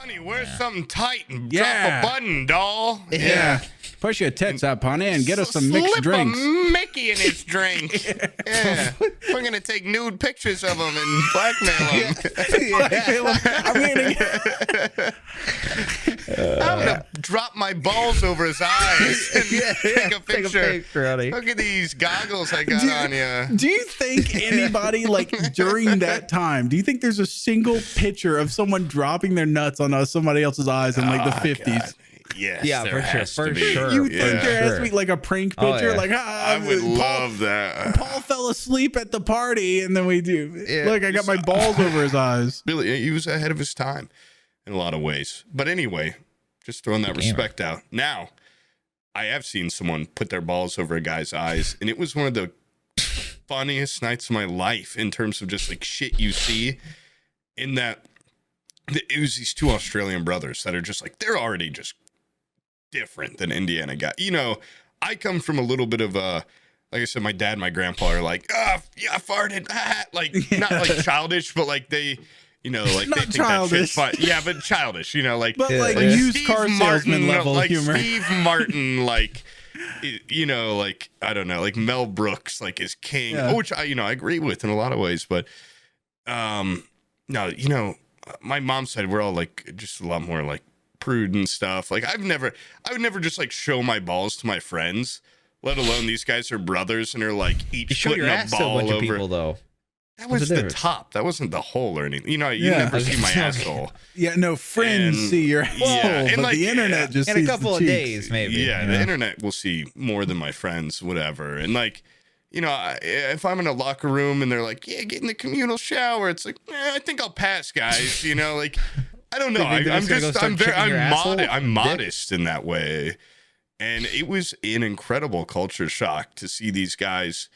Honey, wear something tight and drop a button, doll. Yeah. Push your tits up, honey, and get us some mixed drinks. Slip a Mickey in his drink. Yeah. We're going to take nude pictures of him and blackmail him. I'm going to drop my balls over his eyes and take a picture. Honey. Look at these goggles I got on you. Do you think anybody, like, during that time, do you think there's a single picture of someone dropping their nuts on somebody else's eyes in, like, the 50s? God. Yes, Yeah, for sure. For sure. You think there has to be like a prank picture? yeah. Like, I would love that. Paul fell asleep at the party, and then we do. Yeah. Look, I got my balls over his eyes. Really, he was ahead of his time in a lot of ways. But anyway, just throwing that respect out. Now, I have seen someone put their balls over a guy's eyes, and it was one of the funniest nights of my life in terms of just like shit you see. In that, it was these two Australian brothers that are just like, they're already just different than Indiana guy. You know, I come from a little bit of a, like I said, my dad and my grandpa are like, yeah, I farted. Like, not like childish, but like they, you know, like Not they think childish. that shit's fun. Yeah, but childish, you know, like, But like Yeah. used Steve car salesman level like humor. Steve Martin, like, you know, like, I don't know, like Mel Brooks, like is king, Yeah. which I agree with in a lot of ways. But, no, you know, my mom said we're all like just a lot more like prude and stuff. Like I would never just like show my balls to my friends, let alone these guys are brothers and are like You each show putting your a ass to a ball bunch over. of people, though. That What's was the the difference? top. That wasn't the whole or anything. You know, you Yeah. never see my Okay. asshole. Yeah, no, friends And- see your asshole, and but like, the internet just In sees a couple the of cheeks. days, maybe. Yeah, you the know? internet will see more than my friends, whatever. And like, you know, if I'm in a locker room and they're like, yeah, get in the communal shower, it's like, I think I'll pass, guys. You know, like, I don't know. You think they're just gonna go start kicking your asshole? I'm modest in that way. And it was an incredible culture shock to see these guys.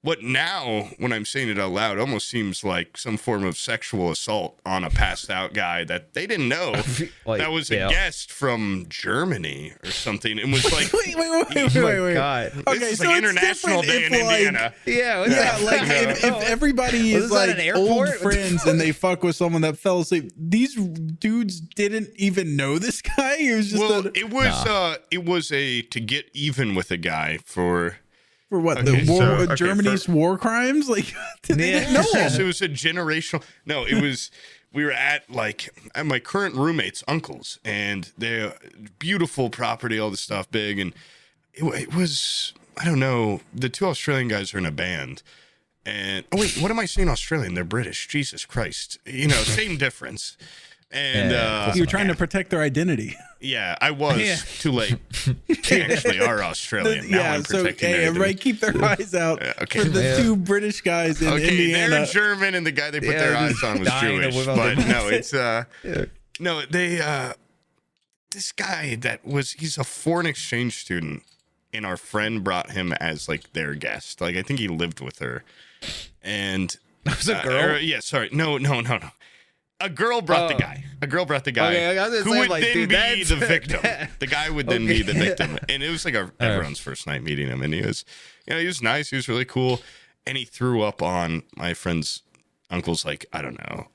What now, when I'm saying it out loud, almost seems like some form of sexual assault on a passed out guy that they didn't know Like, that was a yeah. guest from Germany or something. It was like, Wait. Oh my God. this Okay, is so like it's International different Day in if, like, Indiana. Yeah. Yeah, like if everybody Was is this at like an old airport? friends and they fuck with someone that fell asleep, these dudes didn't even know this guy. It was just Well, a, it was a to get even with a guy for for what okay, the war, so- okay, Germany's war crimes. Like they didn't know Yes, him. it was a generational. No, it was. We were at my current roommate's uncle's, and they beautiful property, all this stuff, big, and it was. I don't know. The two Australian guys are in a band, and oh wait, what am I saying? Australian? They're British. Jesus Christ! You know, same difference. And You're trying to protect their identity. yeah, I was Yeah. too late. They actually are Australian. Now I'm so protecting their everybody identity. keep their eyes out okay. for the Yeah. two British guys in Okay, Indiana. they're German, and the guy they put Yeah, their they're eyes on was dying to Jewish. whip out But their no, it's no, they this guy he's a foreign exchange student, and our friend brought him as like their guest. Like I think he lived with her, and That was a girl? yeah, sorry, no. A girl brought the guy. A girl brought the guy Okay, I was who gonna say, would like, then dude, be that's- the victim. The guy would then be the Okay. victim. And it was like everyone's first night meeting him. And he was, he was nice. He was really cool. And he threw up on my friend's uncle's, like, I don't know,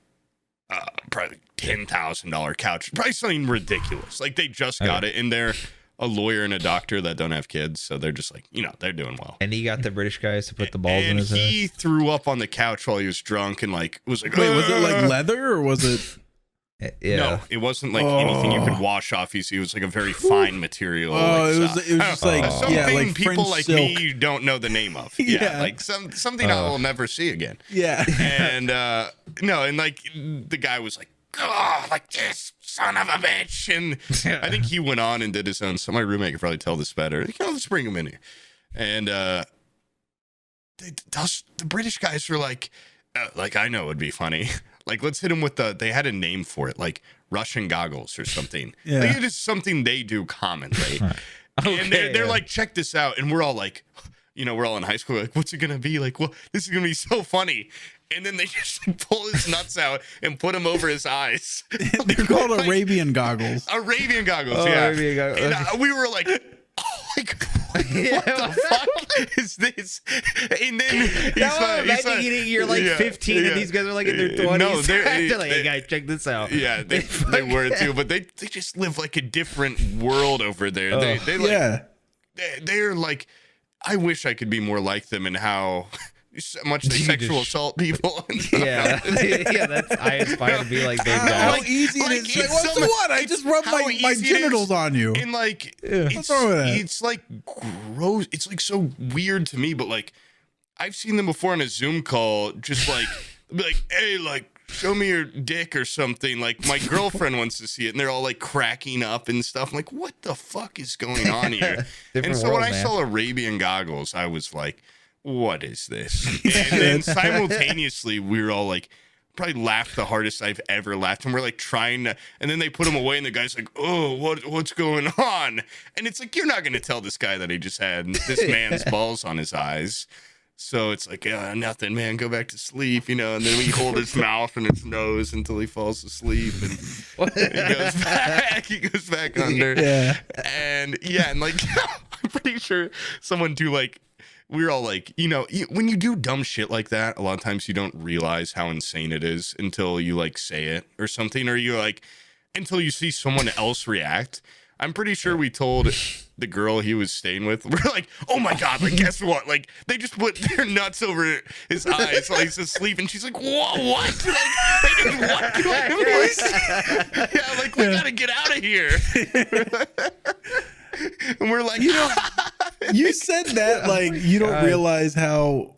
probably $10,000 couch. Probably something ridiculous. Like they just got it, and they're a lawyer and a doctor that don't have kids. So they're just like, they're doing well. And he got the British guys to put the balls in And his head. he threw up on the couch while he was drunk and like was like, Wait, was it like leather or was it? Yeah. No, it wasn't like anything you could wash off easy. It was like a very fine material. Oh, like, it was soft. just like something like people French like silk. me don't know the name of. Yeah. Like something I will never see again. Yeah. And no, and like the guy was like, oh, like this son of a bitch. And I think he went on and did his own. So my roommate could probably tell this better. Let's bring him in here. And the British guys were like I know it would be funny. Like, let's hit him with they had a name for it, like Russian goggles or something. Yeah. Like, it is something they do commonly. And they're like, check this out. And we're all like, we're all in high school. Like, what's it going to be? Like, well, this is going to be so funny. And then they just like, pull his nuts out and put them over his eyes. They're called Arabian goggles. Arabian goggles, Oh, yeah. Arabian goggles. And we were like, oh my God. what the fuck is this? And then imagine you're like 15 and these guys are like in their 20s. No, they're like, hey guys, check this out. Yeah, they were too, but they just live like a different world over there. They like, they're like, I wish I could be more like them in how much they sexual assault people. Yeah, I aspire to be like those guys. How easy it is. Like, what's the what? I just rubbed my genitals on you. And like, what's wrong with that? It's like gross. It's like so weird to me, but like, I've seen them before on a Zoom call, just like, be like, hey, like, show me your dick or something. Like, my girlfriend wants to see it, and they're all like cracking up and stuff. I'm like, what the fuck is going on here? And so when I saw Arabian Goggles, I was like, what is this? And then simultaneously, we were all like, probably laughed the hardest I've ever laughed. And we're like trying to, and then they put him away, and the guy's like, oh, what's going on? And it's like, you're not going to tell this guy that he just had this man's balls on his eyes. So it's like, nothing, man. Go back to sleep, you know. And then we hold his mouth and his nose until he falls asleep, and he goes back. He goes back under. Yeah. And like, I'm pretty sure someone do like. We're all like, you know, when you do dumb shit like that, a lot of times you don't realize how insane it is until you like say it or something, or you like until you see someone else react. I'm pretty sure we told the girl he was staying with, we're like, oh my God, like, guess what? Like, they just put their nuts over his eyes while he's asleep. And she's like, what? Like, they did what to him? Yeah, like, we gotta get out of here. And we're like, you know, you said that, like, you don't realize how,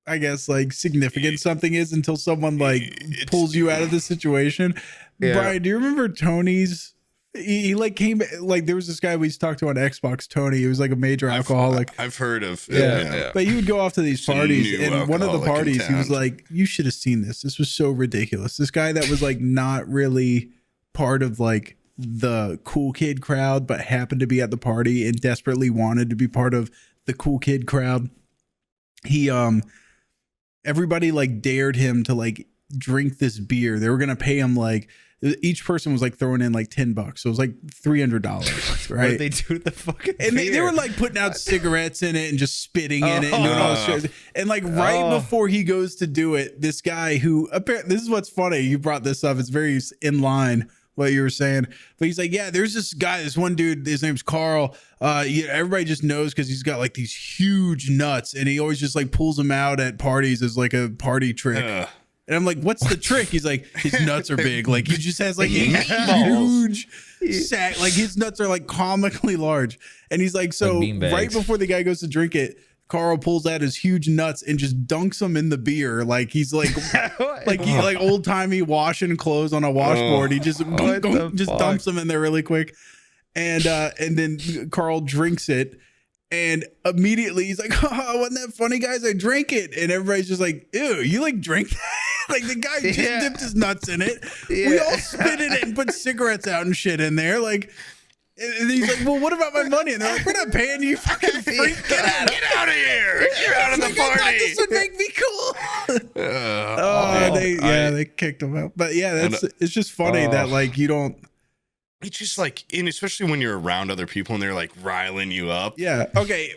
I guess, like, significant something is until someone, like, pulls you out of the situation. Yeah. Brian, do you remember Tony's? He like came, like, there was this guy we talked to on Xbox, Tony. He was like a major alcoholic. I've heard of. Yeah. But he would go off to these parties, and one of the parties, he was like, you should have seen this. This was so ridiculous. This guy that was like not really part of like the cool kid crowd, but happened to be at the party and desperately wanted to be part of the cool kid crowd. He, everybody like dared him to like drink this beer. They were going to pay him like, each person was like throwing in like $10. So it was like $300, right? What did they do to the fucking and beer? They were like putting out cigarettes in it and just spitting in it and doing all this shit. And like right before he goes to do it, this guy who apparently, this is what's funny. You brought this up. It's very in line what you were saying, but he's like, yeah, there's this guy, this one dude, his name's Carl. Everybody just knows because he's got like these huge nuts, and he always just like pulls them out at parties as like a party trick. And I'm like, what's the trick? He's like, his nuts are big. Like, he just has like a huge sack. Like, his nuts are like comically large. And he's like, so right before the guy goes to drink it, Carl pulls out his huge nuts and just dunks them in the beer. Like, he's like, like old timey washing clothes on a washboard. He just dumps them in there really quick. And then Carl drinks it. And immediately he's like, oh, wasn't that funny, guys? I drank it. And everybody's just like, ew, you like drink that? Like, the guy just dipped his nuts in it. Yeah. We all spit in it and put cigarettes out and shit in there. Like, and he's like, well, what about my money? And they're like, we're not paying you, fucking freak. Get out of here. Get out of the party. I this would make me cool. They kicked him out. But yeah, it's just funny that like you don't. It's just like, and especially when you're around other people and they're like riling you up. Yeah. Okay.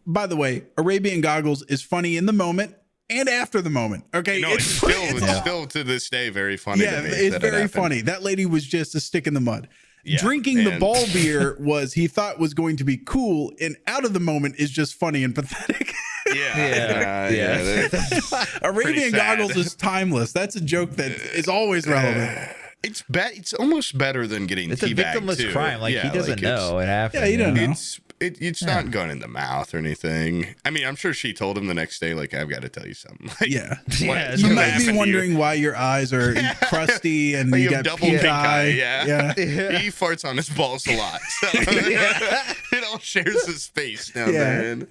By the way, Arabian Goggles is funny in the moment and after the moment. Okay. No, it's still to this day very funny. Yeah, it's very funny. That lady was just a stick in the mud. Yeah, drinking the ball beer he thought was going to be cool, and out of the moment is just funny and pathetic. Yeah. Arabian Goggles is timeless. That's a joke that is always relevant. It's almost better than getting it's a victimless too. crime. Like, he doesn't know it happened. Yeah, he doesn't know. It's not going in the mouth or anything. I mean, I'm sure she told him the next day, like, I've got to tell you something. Like, you might be wondering why your eyes are crusty and you got double pink eye. Yeah. He farts on his balls a lot, so it all shares his face down there. And